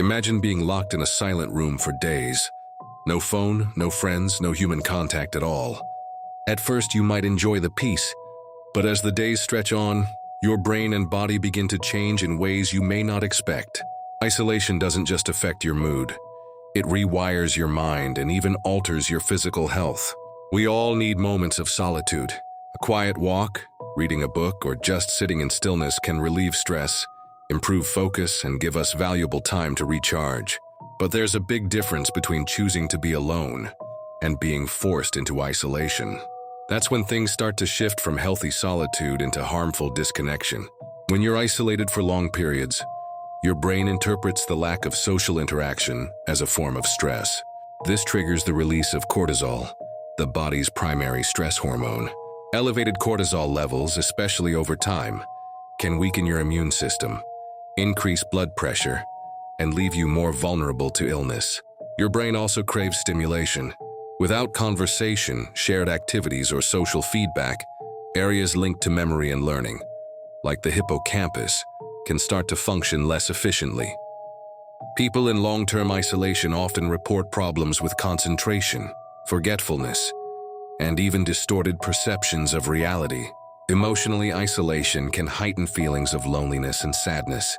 Imagine being locked in a silent room for days. No phone, no friends, no human contact at all. At first, you might enjoy the peace, but as the days stretch on, your brain and body begin to change in ways you may not expect. Isolation doesn't just affect your mood. It rewires your mind and even alters your physical health. We all need moments of solitude. A quiet walk, reading a book, or just sitting in stillness can relieve stress, improve focus, and give us valuable time to recharge. But there's a big difference between choosing to be alone and being forced into isolation. That's when things start to shift from healthy solitude into harmful disconnection. When you're isolated for long periods, your brain interprets the lack of social interaction as a form of stress. This triggers the release of cortisol, the body's primary stress hormone. Elevated cortisol levels, especially over time, can weaken your immune system, increase blood pressure, and leave you more vulnerable to illness. Your brain also craves stimulation. Without conversation, shared activities, or social feedback, areas linked to memory and learning, like the hippocampus, can start to function less efficiently. People in long-term isolation often report problems with concentration, forgetfulness, and even distorted perceptions of reality. Emotionally, isolation can heighten feelings of loneliness and sadness.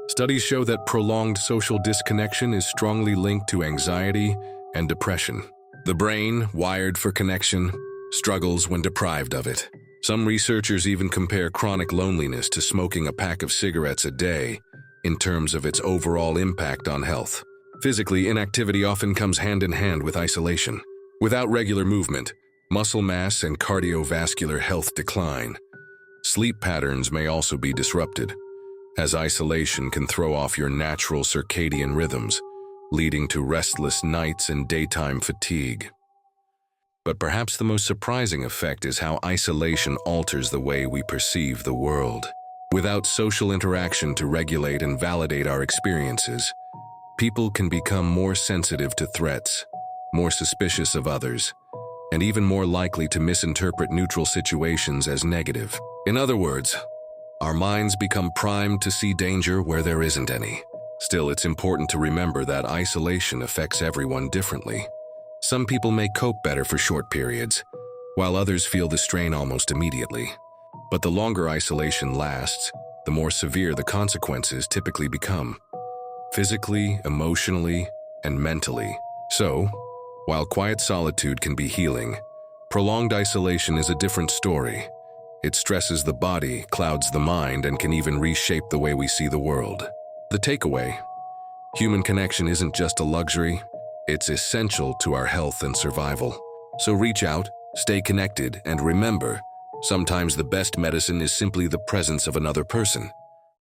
Studies show that prolonged social disconnection is strongly linked to anxiety and depression. The brain, wired for connection, struggles when deprived of it. Some researchers even compare chronic loneliness to smoking a pack of cigarettes a day in terms of its overall impact on health. Physically, inactivity often comes hand in hand with isolation. Without regular movement, muscle mass and cardiovascular health decline. Sleep patterns may also be disrupted, as isolation can throw off your natural circadian rhythms, leading to restless nights and daytime fatigue. But perhaps the most surprising effect is how isolation alters the way we perceive the world. Without social interaction to regulate and validate our experiences, people can become more sensitive to threats, more suspicious of others, and even more likely to misinterpret neutral situations as negative. In other words, our minds become primed to see danger where there isn't any. Still, it's important to remember that isolation affects everyone differently. Some people may cope better for short periods, while others feel the strain almost immediately. But the longer isolation lasts, the more severe the consequences typically become, physically, emotionally, and mentally. So, while quiet solitude can be healing, prolonged isolation is a different story. It stresses the body, clouds the mind, and can even reshape the way we see the world. The takeaway: human connection isn't just a luxury, it's essential to our health and survival. So reach out, stay connected, and remember, sometimes the best medicine is simply the presence of another person.